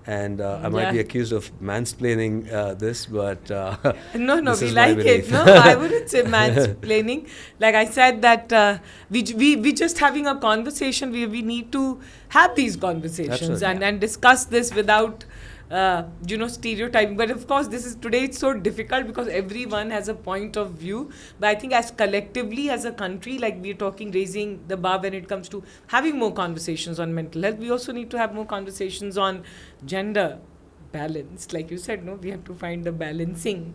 And I might be accused of mansplaining this, but no, this we is my like belief. it. No, I wouldn't say mansplaining. Like I said, that we just having a conversation. We need to have these conversations and discuss this without stereotyping. But of course, today it's so difficult because everyone has a point of view. But I think as collectively as a country, like we're talking, raising the bar when it comes to having more conversations on mental health, we also need to have more conversations on gender balance. Like you said, no, we have to find the balancing.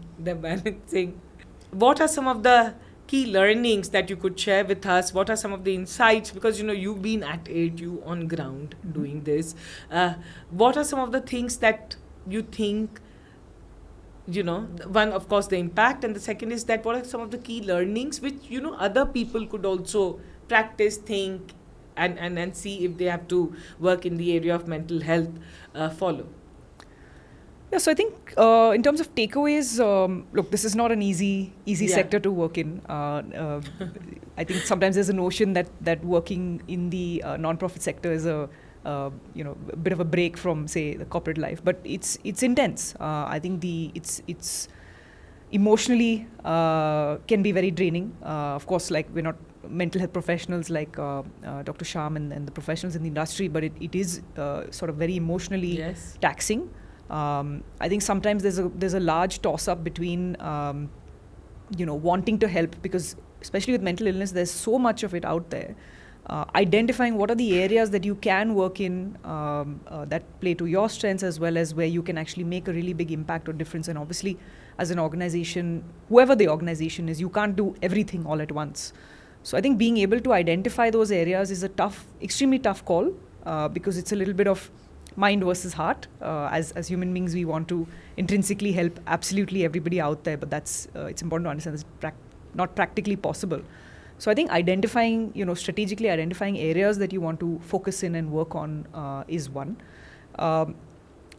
What are some of the key learnings that you could share with us? What are some of the insights? Because, you've been at it, you on ground doing this. What are some of the things that you think, one, of course, the impact, and the second is that what are some of the key learnings which, other people could also practice, think, and see if they have to work in the area of mental health, follow? Yeah, so I think in terms of takeaways, look, this is not an easy sector to work in. I think sometimes there's a notion that working in the non-profit sector is a bit of a break from, say, the corporate life, but it's intense. I think it's emotionally can be very draining. Of course, like we're not mental health professionals like Dr. Shyam and the professionals in the industry, but it is sort of very emotionally taxing. I think sometimes there's a large toss-up between wanting to help, because especially with mental illness, there's so much of it out there. Identifying what are the areas that you can work in that play to your strengths, as well as where you can actually make a really big impact or difference. And obviously, as an organization, whoever the organization is, you can't do everything all at once. So I think being able to identify those areas is a extremely tough call, because it's a little bit of mind versus heart. As human beings, we want to intrinsically help absolutely everybody out there, but it's important to understand it's not practically possible. So I think strategically identifying areas that you want to focus in and work on is one.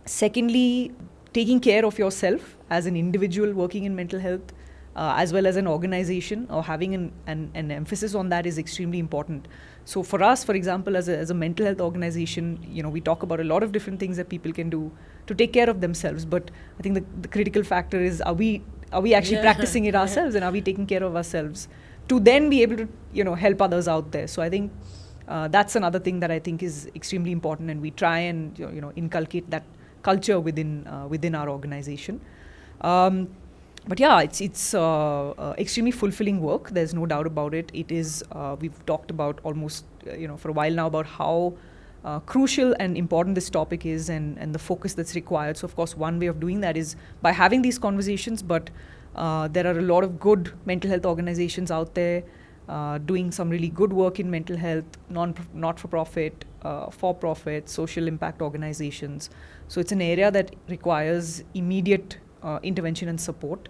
Secondly, taking care of yourself as an individual working in mental health, as well as an organization, or having an emphasis on that is extremely important. So for us, for example, as a mental health organization, we talk about a lot of different things that people can do to take care of themselves. But I think the critical factor is, are we actually practicing it ourselves, and are we taking care of ourselves to then be able to help others out there? So I think that's another thing that I think is extremely important, and we try and inculcate that culture within our organization. But yeah, it's extremely fulfilling work. There's no doubt about it. It is. We've talked about almost for a while now about how crucial and important this topic is, and the focus that's required. So of course, one way of doing that is by having these conversations. But there are a lot of good mental health organizations out there doing some really good work in mental health, not-for-profit, for-profit, social impact organizations. So it's an area that requires immediate intervention and support.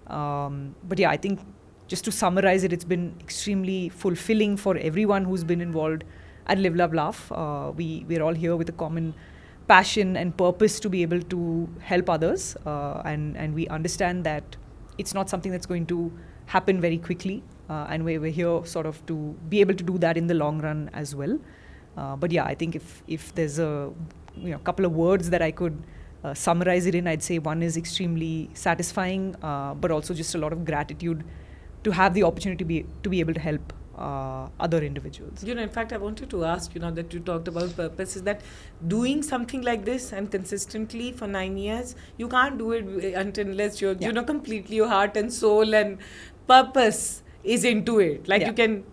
But yeah, I think just to summarize it, it's been extremely fulfilling for everyone who's been involved at LiveLoveLaugh. We're all here with a common passion and purpose to be able to help others, and we understand that it's not something that's going to happen very quickly, and we're here sort of to be able to do that in the long run as well. But yeah, I think if there's a couple of words that I could summarize it in, I'd say one is extremely satisfying, but also just a lot of gratitude to have the opportunity to be able to help other individuals. In fact, I wanted to ask, that you talked about purpose, is that doing something like this and consistently for 9 years, you can't do it unless you're, completely your heart and soul and purpose is into it. Like you can,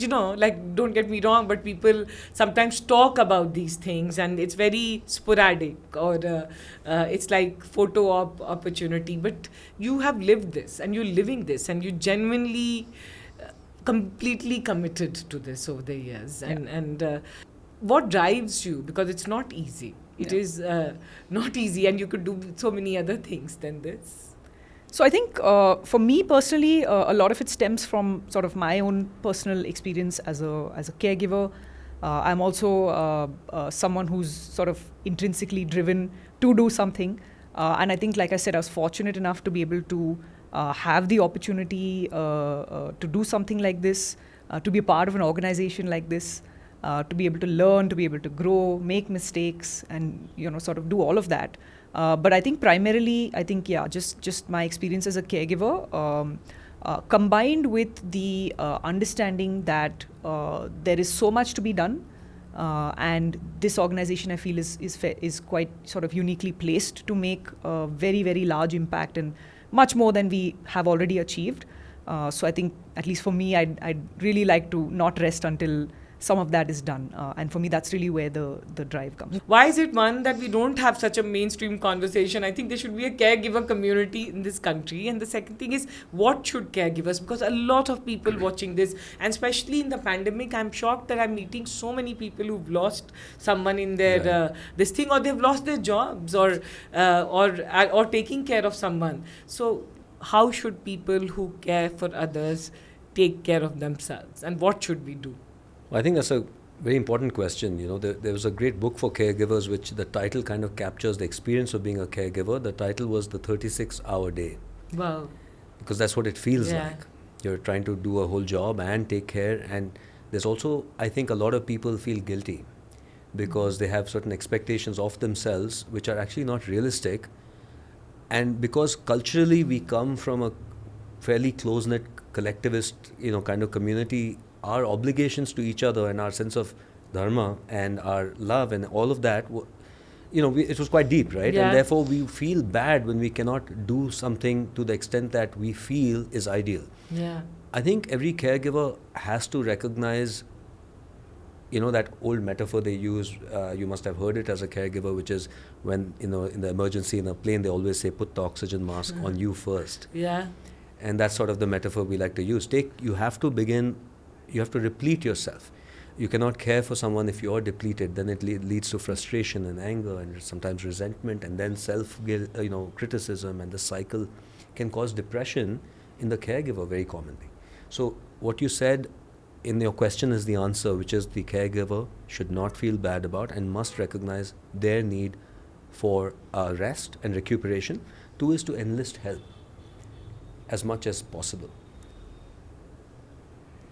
don't get me wrong, but people sometimes talk about these things and it's very sporadic, or it's like photo op opportunity. But you have lived this and you're living this and you genuinely completely committed to this over the years. And what drives you? Because it's not easy. It is not easy, and you could do so many other things than this. So I think for me personally, a lot of it stems from sort of my own personal experience as a caregiver. I'm also someone who's sort of intrinsically driven to do something. And I think, like I said, I was fortunate enough to be able to have the opportunity to do something like this, to be a part of an organization like this, to be able to learn, to be able to grow, make mistakes, and sort of do all of that. But I think primarily, just my experience as a caregiver, combined with the understanding that there is so much to be done, and this organization I feel is quite sort of uniquely placed to make a very, very large impact, and much more than we have already achieved. So I think, at least for me, I'd really like to not rest until some of that is done. And for me, that's really where the drive comes. Why is it, one, that we don't have such a mainstream conversation? I think there should be a caregiver community in this country. And the second thing is, what should caregivers? Because a lot of people watching this, and especially in the pandemic, I'm shocked that I'm meeting so many people who've lost someone in their this thing, or they've lost their jobs, or taking care of someone. So how should people who care for others take care of themselves, and what should we do? Well, I think that's a very important question. There was a great book for caregivers, which the title kind of captures the experience of being a caregiver. The title was The 36-Hour Day. Wow. Because that's what it feels like. You're trying to do a whole job and take care. And there's also, I think, a lot of people feel guilty because they have certain expectations of themselves which are actually not realistic. And because culturally we come from a fairly close-knit collectivist, kind of community, our obligations to each other and our sense of dharma and our love and all of that, it was quite deep, right? Yeah. And therefore we feel bad when we cannot do something to the extent that we feel is ideal. Yeah. I think every caregiver has to recognize, that old metaphor they use, you must have heard it as a caregiver, which is when, in the emergency in a plane, they always say, put the oxygen mask on you first. Yeah. And that's sort of the metaphor we like to use. You have to deplete yourself. You cannot care for someone if you're depleted. Then it leads to frustration and anger and sometimes resentment, and then criticism, and the cycle can cause depression in the caregiver very commonly. So what you said in your question is the answer, which is the caregiver should not feel bad about and must recognize their need for rest and recuperation. 2 is to enlist help as much as possible.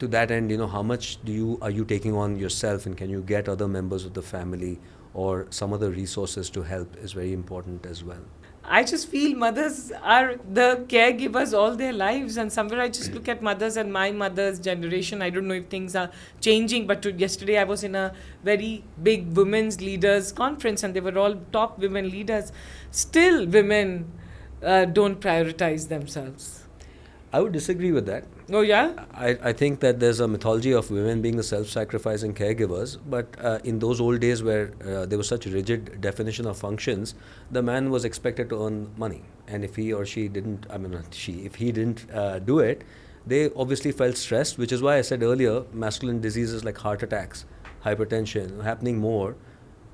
To that end, how much are you taking on yourself, and can you get other members of the family or some other resources to help is very important as well. I just feel mothers are the caregivers all their lives, and somewhere I just look at mothers and my mother's generation. I don't know if things are changing, but yesterday I was in a very big women's leaders conference, and they were all top women leaders. Still, women don't prioritize themselves. I would disagree with that. Oh, yeah? I think that there's a mythology of women being the self-sacrificing caregivers, but in those old days where there was such rigid definition of functions, the man was expected to earn money. And if he or she didn't, if he didn't do it, they obviously felt stressed, which is why I said earlier, masculine diseases like heart attacks, hypertension, happening more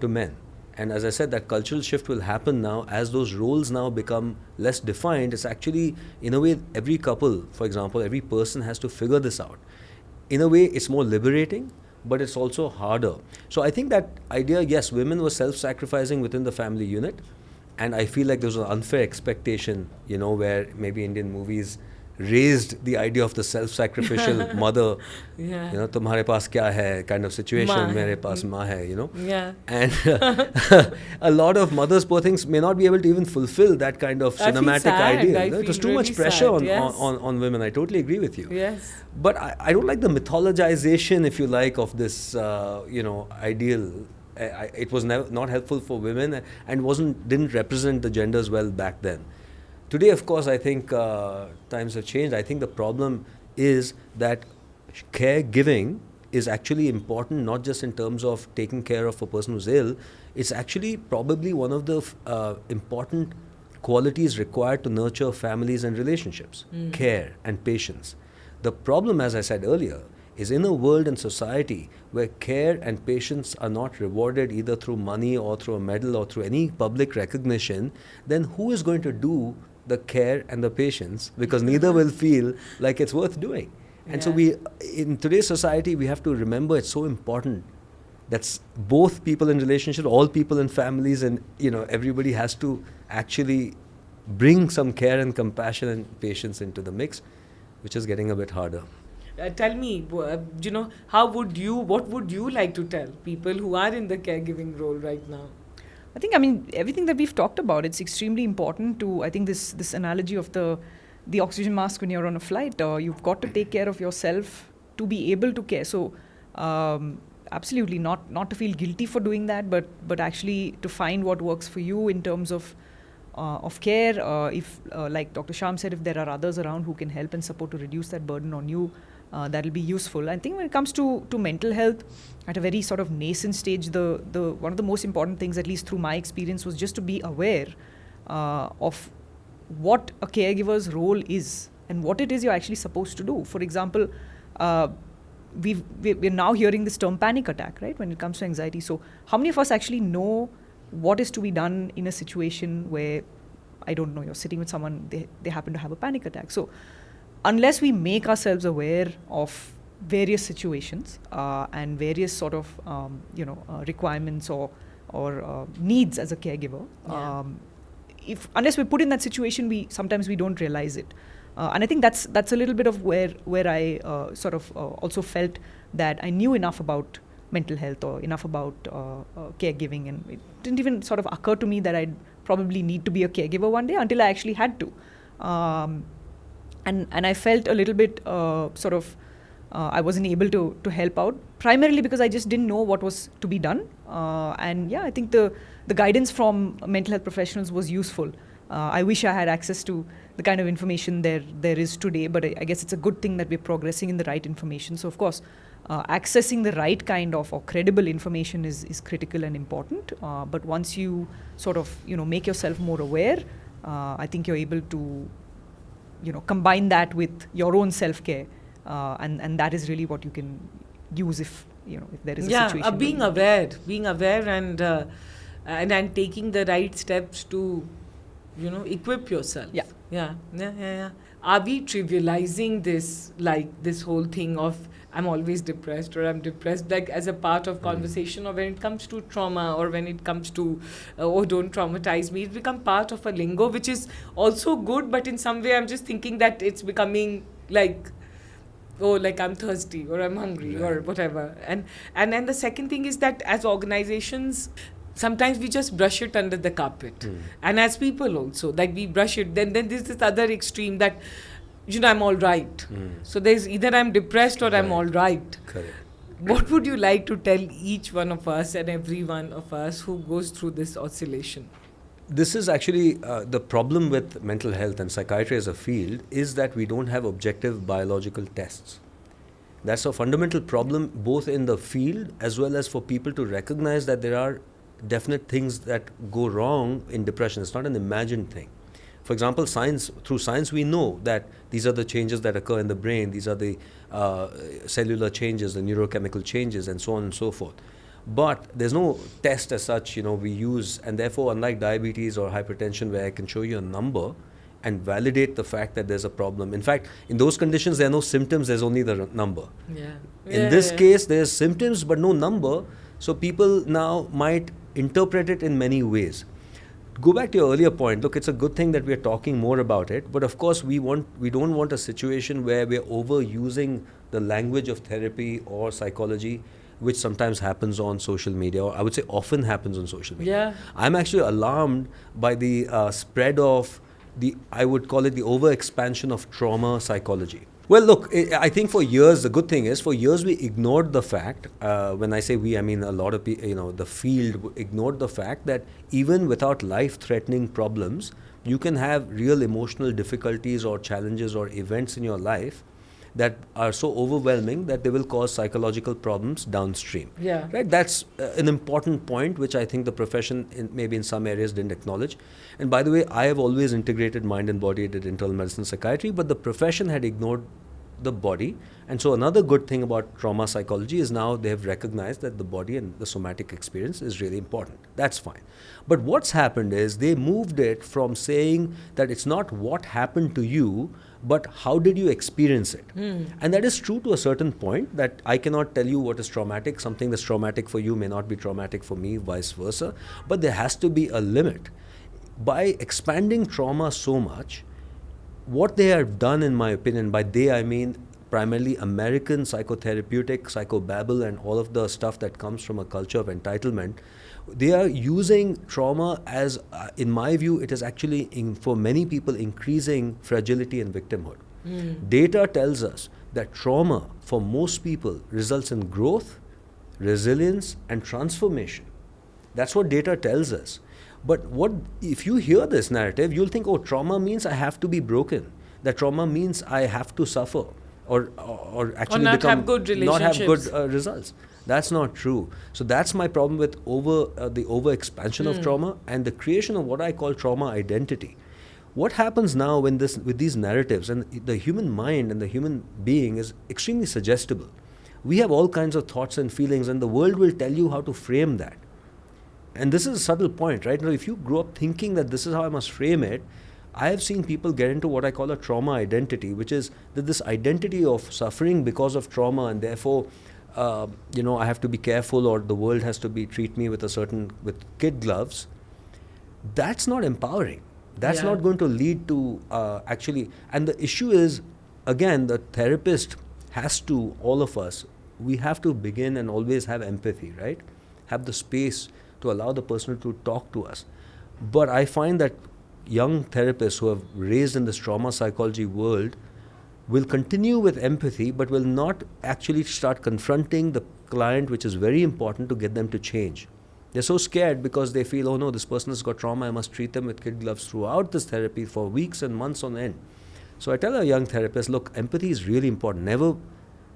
to men. And as I said, that cultural shift will happen now as those roles now become less defined. It's actually, in a way, every couple, for example, every person has to figure this out. In a way, it's more liberating, but it's also harder. So I think that idea, yes, women were self-sacrificing within the family unit. And I feel like there was an unfair expectation, where maybe Indian movies raised the idea of the self-sacrificial mother, tumhare paas kya hai kind of situation, mere paas maa hai, Yeah. And a lot of mothers, poor things, may not be able to even fulfill that kind of cinematic idea. It was too much pressure on women. I totally agree with you. Yes. But I don't like the mythologization, if you like, of this, ideal. It was not helpful for women and didn't represent the genders well back then. Today, of course, I think times have changed. I think the problem is that caregiving is actually important, not just in terms of taking care of a person who's ill. It's actually probably one of the important qualities required to nurture families and relationships, care and patience. The problem, as I said earlier, is in a world and society where care and patience are not rewarded either through money or through a medal or through any public recognition, then who is going to do the care and the patience? Because neither will feel like it's worth doing. And so in today's society, we have to remember it's so important. That's both people in relationship, all people in families, and everybody has to actually bring some care and compassion and patience into the mix, which is getting a bit harder. Tell me, what would you like to tell people who are in the caregiving role right now? I think, everything that we've talked about, it's extremely important to, I think this analogy of the oxygen mask when you're on a flight, you've got to take care of yourself to be able to care. So, absolutely not to feel guilty for doing that, but actually to find what works for you in terms of care. If, like Dr. Shyam said, if there are others around who can help and support to reduce that burden on you, that'll be useful. I think when it comes to mental health, at a very sort of nascent stage, the one of the most important things, at least through my experience, was just to be aware of what a caregiver's role is and what it is you're actually supposed to do. For example, we're now hearing this term panic attack, right, when it comes to anxiety. So how many of us actually know what is to be done in a situation where, I don't know, you're sitting with someone, they happen to have a panic attack? So unless we make ourselves aware of various situations and various sort of requirements or needs as a caregiver, unless we're put in that situation, sometimes we don't realize it. And I think that's a little bit of where I sort of also felt that I knew enough about mental health or enough about caregiving, and it didn't even sort of occur to me that I'd probably need to be a caregiver one day until I actually had to. And I felt a little bit I wasn't able to help out, primarily because I just didn't know what was to be done. I think the guidance from mental health professionals was useful. I wish I had access to the kind of information there is today, but I guess it's a good thing that we're progressing in the right information. So of course, accessing the right kind of or credible information is critical and important. But once you sort of make yourself more aware, I think you're able to combine that with your own self-care, and that is really what you can use if there is a situation. Being aware and taking the right steps to equip yourself. Yeah. Are we trivializing this, like this whole thing of I'm always depressed or I'm depressed, like as a part of conversation, or when it comes to trauma or when it comes to don't traumatize me, it's become part of a lingo, which is also good, but in some way I'm just thinking that it's becoming like, like I'm thirsty or I'm hungry or whatever. And then the second thing is that as organizations, sometimes we just brush it under the carpet. And as people also, like we brush it, then there's this other extreme that I'm all right. So there's either I'm depressed or I'm all right. Correct. What would you like to tell each one of us and every one of us who goes through this oscillation? This is actually the problem with mental health and psychiatry as a field, is that we don't have objective biological tests. That's a fundamental problem both in the field as well as for people to recognize that there are definite things that go wrong in depression. It's not an imagined thing. For example, through science we know that these are the changes that occur in the brain, these are the cellular changes, the neurochemical changes, and so on and so forth. But there's no test as such we use, and therefore unlike diabetes or hypertension where I can show you a number and validate the fact that there's a problem. In fact, in those conditions there are no symptoms, there's only the number. In this case there's symptoms but no number, so people now might interpret it in many ways. Go back to your earlier point. Look, it's a good thing that we're talking more about it, but of course we don't want a situation where we're overusing the language of therapy or psychology, which sometimes happens on social media, or I would say often happens on social media. I'm actually alarmed by the spread of I would call it the over-expansion of trauma psychology. Well, look, I think for years, the good thing is, for years we ignored the fact, when I say we, I mean a lot of people, the field ignored the fact that even without life-threatening problems, you can have real emotional difficulties or challenges or events in your life that are so overwhelming that they will cause psychological problems downstream. Right? That's an important point which I think the profession maybe in some areas didn't acknowledge. And by the way, I have always integrated mind and body, did internal medicine, psychiatry, but the profession had ignored the body. And so another good thing about trauma psychology is now they have recognized that the body and the somatic experience is really important. That's fine. But what's happened is they moved it from saying that it's not what happened to you, but how did you experience it? And that is true to a certain point, that I cannot tell you what is traumatic. Something that's traumatic for you may not be traumatic for me, vice versa. But there has to be a limit. By expanding trauma so much, what they have done, in my opinion, by they I mean primarily American psychotherapeutic, psychobabble, and all of the stuff that comes from a culture of entitlement, they are using trauma as, in my view, it is actually, for many people, increasing fragility and victimhood. Data tells us that trauma, for most people, results in growth, resilience, and transformation. That's what data tells us. But if you hear this narrative, you'll think, oh, trauma means I have to be broken. That trauma means I have to suffer, or actually not have good relationships, not have good results. That's not true. So that's my problem with the over expansion of trauma and the creation of what I call trauma identity. What happens now with these narratives, and the human mind and the human being is extremely suggestible. We have all kinds of thoughts and feelings, and the world will tell you how to frame that. And this is a subtle point, right? Now, if you grow up thinking that this is how I must frame it, I have seen people get into what I call a trauma identity, which is that this identity of suffering because of trauma, and therefore, I have to be careful, or the world has to treat me with kid gloves. That's not empowering. That's not going to lead to actually. And the issue is, again, the therapist has to, all of us, we have to begin and always have empathy, right? Have the space to allow the person to talk to us. But I find that young therapists who have raised in this trauma psychology world will continue with empathy, but will not actually start confronting the client, which is very important to get them to change. They're so scared because they feel, oh no, this person has got trauma, I must treat them with kid gloves throughout this therapy for weeks and months on end. So I tell a young therapist, look, empathy is really important.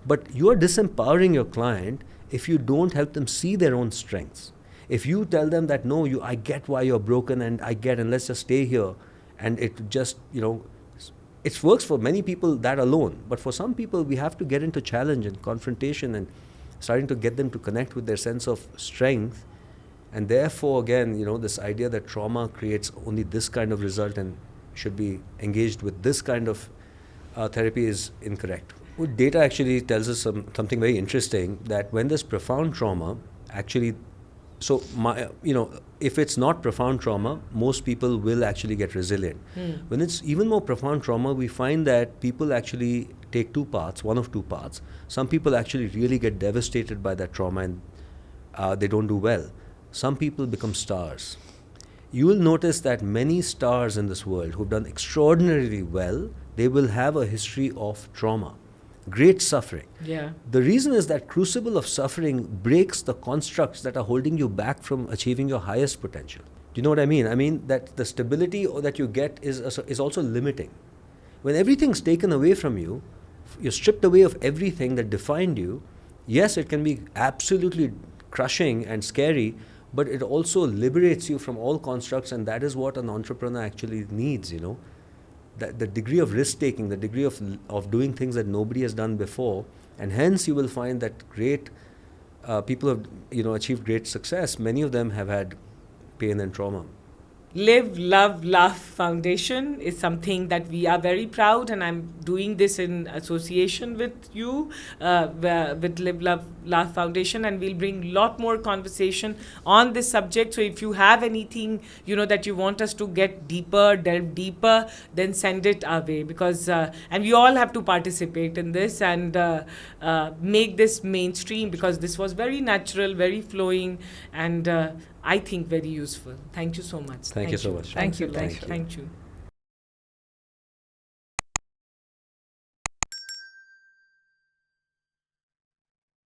But you are disempowering your client if you don't help them see their own strengths. If you tell them that, no, I get why you're broken, and let's just stay here, and it just, it works for many people that alone. But for some people, we have to get into challenge and confrontation and starting to get them to connect with their sense of strength. And therefore, again, this idea that trauma creates only this kind of result and should be engaged with this kind of therapy is incorrect. Well, data actually tells us something very interesting, that when there's profound trauma, actually, if it's not profound trauma, most people will actually get resilient. When it's even more profound trauma, we find that people actually take one of two paths. Some people actually really get devastated by that trauma and they don't do well. Some people become stars. You will notice that many stars in this world who've done extraordinarily well, they will have a history of trauma. Great suffering. Yeah. The reason is that crucible of suffering breaks the constructs that are holding you back from achieving your highest potential. Do you know what I mean? I mean that the stability that you get is also limiting. When everything's taken away from you, you're stripped away of everything that defined you. Yes, it can be absolutely crushing and scary, but it also liberates you from all constructs, and that is what an entrepreneur actually needs, The degree of risk-taking, the degree of doing things that nobody has done before, and hence you will find that great people have achieved great success. Many of them have had pain and trauma. Live, Love, Laugh Foundation is something that we are very proud, and I'm doing this in association with you, with Live, Love, Laugh Foundation, and we'll bring a lot more conversation on this subject. So if you have anything, that you want us to delve deeper, then send it our way, because, and we all have to participate in this and make this mainstream, because this was very natural, very flowing, and I think very useful. Thank you so much. Thank you so much. Thank you. Thank you.